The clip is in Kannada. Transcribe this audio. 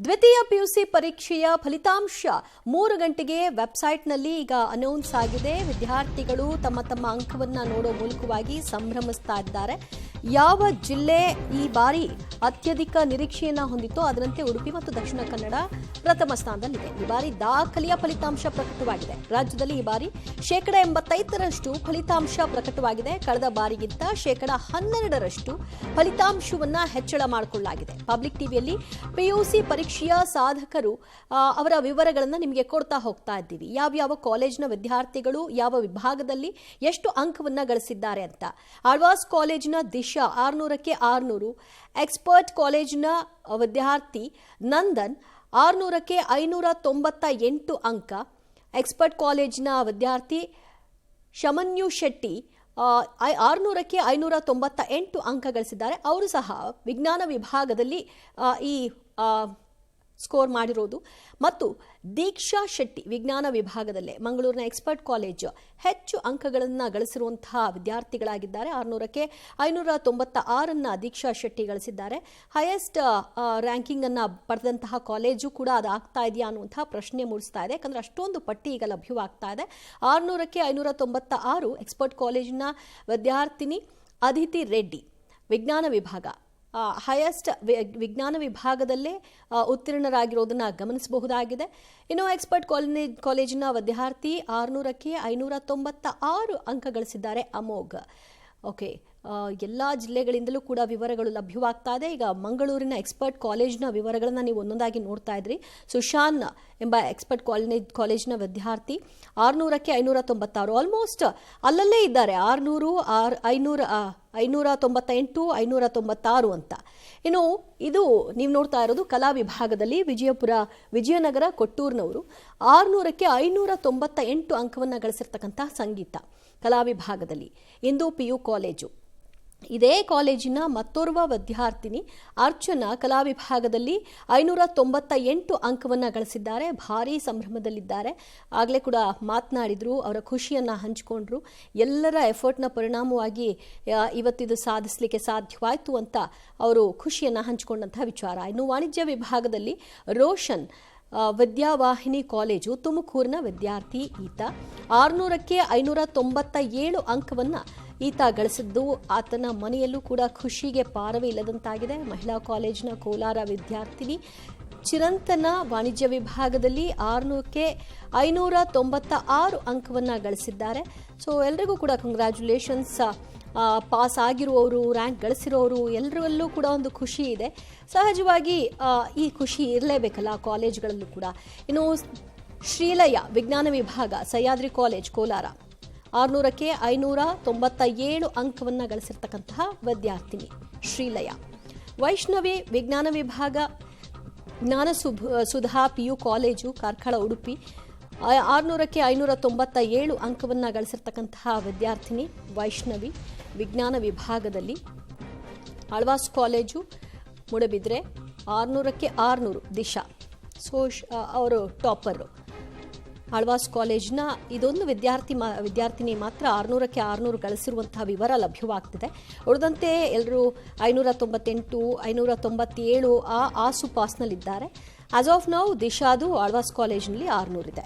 ದ್ವಿತೀಯ ಪಿಯುಸಿ ಪರೀಕ್ಷೆಯ ಫಲಿತಾಂಶ 3 ಗಂಟೆಗೆ ವೆಬ್ಸೈಟ್ನಲ್ಲಿ ಈಗ ಅನೌನ್ಸ್ ಆಗಿದೆ. ವಿದ್ಯಾರ್ಥಿಗಳು ತಮ್ಮ ಅಂಕವನ್ನು ನೋಡೋ ಮೂಲಕವಾಗಿ ಸಂಭ್ರಮಿಸ್ತಾ ಇದ್ದಾರೆ. ಯಾವ ಜಿಲ್ಲೆ ಈ ಬಾರಿ ಅತ್ಯಧಿಕ ನಿರೀಕ್ಷೆಯನ್ನು ಹೊಂದಿತ್ತೋ ಅದರಂತೆ ಉಡುಪಿ ಮತ್ತು ದಕ್ಷಿಣ ಕನ್ನಡ ಪ್ರಥಮ ಸ್ಥಾನದಲ್ಲಿದೆ. ಈ ಬಾರಿ ದಾಖಲೆಯ ಫಲಿತಾಂಶ ಪ್ರಕಟವಾಗಿದೆ. ರಾಜ್ಯದಲ್ಲಿ ಈ ಬಾರಿ 85% ಫಲಿತಾಂಶ ಪ್ರಕಟವಾಗಿದೆ. ಕಳೆದ ಬಾರಿಗಿಂತ 12% ಫಲಿತಾಂಶವನ್ನು ಹೆಚ್ಚಳ ಮಾಡಿಕೊಳ್ಳಲಾಗಿದೆ. ಪಬ್ಲಿಕ್ ಟಿವಿಯಲ್ಲಿ ಪಿಯುಸಿ ಪರೀಕ್ಷೆಯ ಸಾಧಕರು ಅವರ ವಿವರಗಳನ್ನು ನಿಮಗೆ ಕೊಡ್ತಾ ಹೋಗ್ತಾ ಇದ್ದೀವಿ. ಯಾವ ಕಾಲೇಜಿನ ವಿದ್ಯಾರ್ಥಿಗಳು ಯಾವ ವಿಭಾಗದಲ್ಲಿ ಎಷ್ಟು ಅಂಕವನ್ನು ಗಳಿಸಿದ್ದಾರೆ ಅಂತ. ಆಳ್ವಾಸ್ ಕಾಲೇಜಿನ ದಿಶಾ 600ಕ್ಕೆ 600, ಎಕ್ಸ್ಪರ್ಟ್ ಕಾಲೇಜಿನ ವಿದ್ಯಾರ್ಥಿ ನಂದನ್ 600ಕ್ಕೆ 598 ಅಂಕ, ಎಕ್ಸ್ಪರ್ಟ್ ಕಾಲೇಜಿನ ವಿದ್ಯಾರ್ಥಿ ಶಮನ್ಯು ಶೆಟ್ಟಿ 600ಕ್ಕೆ 598 ಅಂಕ ಗಳಿಸಿದ್ದಾರೆ. ಅವರು ಸಹ ವಿಜ್ಞಾನ ವಿಭಾಗದಲ್ಲಿ ಈ ಸ್ಕೋರ್ ಮಾಡಿರೋದು. ಮತ್ತು ದೀಕ್ಷಾ ಶೆಟ್ಟಿ ವಿಜ್ಞಾನ ವಿಭಾಗದಲ್ಲೇ ಮಂಗಳೂರಿನ ಎಕ್ಸ್ಪರ್ಟ್ ಕಾಲೇಜ್ ಹೆಚ್ಚು ಅಂಕಗಳನ್ನು ಗಳಿಸಿರುವಂತಹ ವಿದ್ಯಾರ್ಥಿಗಳಾಗಿದ್ದಾರೆ. 600ಕ್ಕೆ 596 ದೀಕ್ಷಾ ಶೆಟ್ಟಿ ಗಳಿಸಿದ್ದಾರೆ. ಹೈಯೆಸ್ಟ್ ರ್ಯಾಂಕಿಂಗ್ ಅನ್ನು ಪಡೆದಂತಹ ಕಾಲೇಜು ಕೂಡ ಅದಾಗ್ತಾ ಇದೆಯಾ ಅನ್ನುವಂತಹ ಪ್ರಶ್ನೆ ಮೂಡಿಸ್ತಾ ಇದೆ. ಯಾಕಂದ್ರೆ ಅಷ್ಟೊಂದು ಪಟ್ಟಿ ಈಗ ಲಭ್ಯವಾಗ್ತಾ ಇದೆ. 600ಕ್ಕೆ 596 ಎಕ್ಸ್ಪರ್ಟ್ ಕಾಲೇಜಿನ ವಿದ್ಯಾರ್ಥಿನಿ ಅದಿತಿ ರೆಡ್ಡಿ ವಿಜ್ಞಾನ ವಿಭಾಗ ಹೈಯೆಸ್ಟ್ ವಿಜ್ಞಾನ ವಿಭಾಗದಲ್ಲೇ ಉತ್ತೀರ್ಣರಾಗಿರೋದನ್ನು ಗಮನಿಸಬಹುದಾಗಿದೆ. ಇನ್ನು ಎಕ್ಸ್ಪರ್ಟ್ ಕಾಲೇಜಿನ ವಿದ್ಯಾರ್ಥಿ 600ಕ್ಕೆ 596 ಅಂಕ ಗಳಿಸಿದ್ದಾರೆ. ಅಮೋಘ್. ಓಕೆ, ಎಲ್ಲ ಜಿಲ್ಲೆಗಳಿಂದಲೂ ಕೂಡ ವಿವರಗಳು ಲಭ್ಯವಾಗ್ತಾ ಇದೆ. ಈಗ ಮಂಗಳೂರಿನ ಎಕ್ಸ್ಪರ್ಟ್ ಕಾಲೇಜಿನ ವಿವರಗಳನ್ನು ನೀವು ಒಂದೊಂದಾಗಿ ನೋಡ್ತಾ ಇದ್ರಿ. ಸುಶಾನ್ ಎಂಬ ಎಕ್ಸ್ಪರ್ಟ್ ಕಾಲೇಜಿನ ವಿದ್ಯಾರ್ಥಿ 600ಕ್ಕೆ 596, ಆಲ್ಮೋಸ್ಟ್ ಅಲ್ಲಲ್ಲೇ ಇದ್ದಾರೆ. 600, 598, 596 ಅಂತ. ಇನ್ನು ಇದು ನೀವು ನೋಡ್ತಾ ಇರೋದು ಕಲಾ ವಿಭಾಗದಲ್ಲಿ ವಿಜಯನಗರ ಕೊಟ್ಟೂರಿನವರು 600ಕ್ಕೆ 598 ಅಂಕವನ್ನು ಗಳಿಸಿರ್ತಕ್ಕಂಥ ಸಂಗೀತ ಕಲಾ ವಿಭಾಗದಲ್ಲಿ. ಇಂದು PU ಕಾಲೇಜು. ಇದೇ ಕಾಲೇಜಿನ ಮತ್ತೋರ್ವ ವಿದ್ಯಾರ್ಥಿನಿ ಅರ್ಚನಾ ಕಲಾ ವಿಭಾಗದಲ್ಲಿ 598 ಅಂಕವನ್ನು ಗಳಿಸಿದ್ದಾರೆ. ಭಾರೀ ಸಂಭ್ರಮದಲ್ಲಿದ್ದಾರೆ. ಆಗಲೇ ಕೂಡ ಮಾತನಾಡಿದ್ರು, ಅವರ ಖುಷಿಯನ್ನು ಹಂಚಿಕೊಂಡ್ರು. ಎಲ್ಲರ ಎಫರ್ಟ್ನ ಪರಿಣಾಮವಾಗಿ ಇವತ್ತಿದು ಸಾಧಿಸಲಿಕ್ಕೆ ಸಾಧ್ಯವಾಯಿತು ಅಂತ ಅವರು ಖುಷಿಯನ್ನು ಹಂಚಿಕೊಂಡಂತಹ ವಿಚಾರ. ಇನ್ನು ವಾಣಿಜ್ಯ ವಿಭಾಗದಲ್ಲಿ ರೋಷನ್ ವಿದ್ಯಾವಾಹಿನಿ ಕಾಲೇಜು ತುಮಕೂರಿನ ವಿದ್ಯಾರ್ಥಿ ಈತ 600ಕ್ಕೆ 597 ಅಂಕವನ್ನು ಈತ ಗಳಿಸಿದ್ದು ಆತನ ಮನೆಯಲ್ಲೂ ಕೂಡ ಖುಷಿಗೆ ಪಾರವೇ ಇಲ್ಲದಂತಾಗಿದೆ. ಮಹಿಳಾ ಕಾಲೇಜಿನ ಕೋಲಾರ ವಿದ್ಯಾರ್ಥಿನಿ ಚಿರಂತನ ವಾಣಿಜ್ಯ ವಿಭಾಗದಲ್ಲಿ 600ಕ್ಕೆ 596 ಅಂಕವನ್ನು ಗಳಿಸಿದ್ದಾರೆ. ಸೊ ಎಲ್ರಿಗೂ ಕೂಡ ಕಂಗ್ರ್ಯಾಚುಲೇಷನ್ಸ್. ಪಾಸ್ ಆಗಿರುವವರು, ರ್ಯಾಂಕ್ ಗಳಿಸಿರೋರು ಎಲ್ಲರಲ್ಲೂ ಕೂಡ ಒಂದು ಖುಷಿ ಇದೆ. ಸಹಜವಾಗಿ ಈ ಖುಷಿ ಇರಲೇಬೇಕಲ್ಲ ಕಾಲೇಜ್ಗಳಲ್ಲೂ ಕೂಡ. ಇನ್ನು ಶ್ರೀಲಯ ವಿಜ್ಞಾನ ವಿಭಾಗ ಸಹ್ಯಾದ್ರಿ ಕಾಲೇಜ್ ಕೋಲಾರ 600ಕ್ಕೆ 597 ಅಂಕವನ್ನು ಗಳಿಸಿರ್ತಕ್ಕಂತಹ ವಿದ್ಯಾರ್ಥಿನಿ ಶ್ರೀಲಯ. ವೈಷ್ಣವಿ ವಿಜ್ಞಾನ ವಿಭಾಗ ಸುಧಾ PU ಕಾಲೇಜು ಕಾರ್ಕಳ ಉಡುಪಿ 600ಕ್ಕೆ 597 ಅಂಕವನ್ನು ಗಳಿಸಿರ್ತಕ್ಕಂತಹ ವಿದ್ಯಾರ್ಥಿನಿ ವೈಷ್ಣವಿ ವಿಜ್ಞಾನ ವಿಭಾಗದಲ್ಲಿ. ಆಳ್ವಾಸ್ ಕಾಲೇಜು ಮೂಡಬಿದ್ರೆ 600ಕ್ಕೆ 600 ದಿಶಾ. ಅವರು ಟಾಪರು. ಆಳ್ವಾಸ್ ಕಾಲೇಜಿನ ಇದೊಂದು ವಿದ್ಯಾರ್ಥಿನಿ ಮಾತ್ರ 600ಕ್ಕೆ 600 ಗಳಿಸಿರುವಂತಹ ವಿವರ ಲಭ್ಯವಾಗ್ತಿದೆ. ಉಳಿದಂತೆ ಎಲ್ಲರೂ 598, 597 ಆಸುಪಾಸ್ನಲ್ಲಿದ್ದಾರೆ. ಆಸ್ ಆಫ್ ನೌ ದಿಶಾದು ಆಳ್ವಾಸ್ ಕಾಲೇಜಿನಲ್ಲಿ 600 ಇದೆ.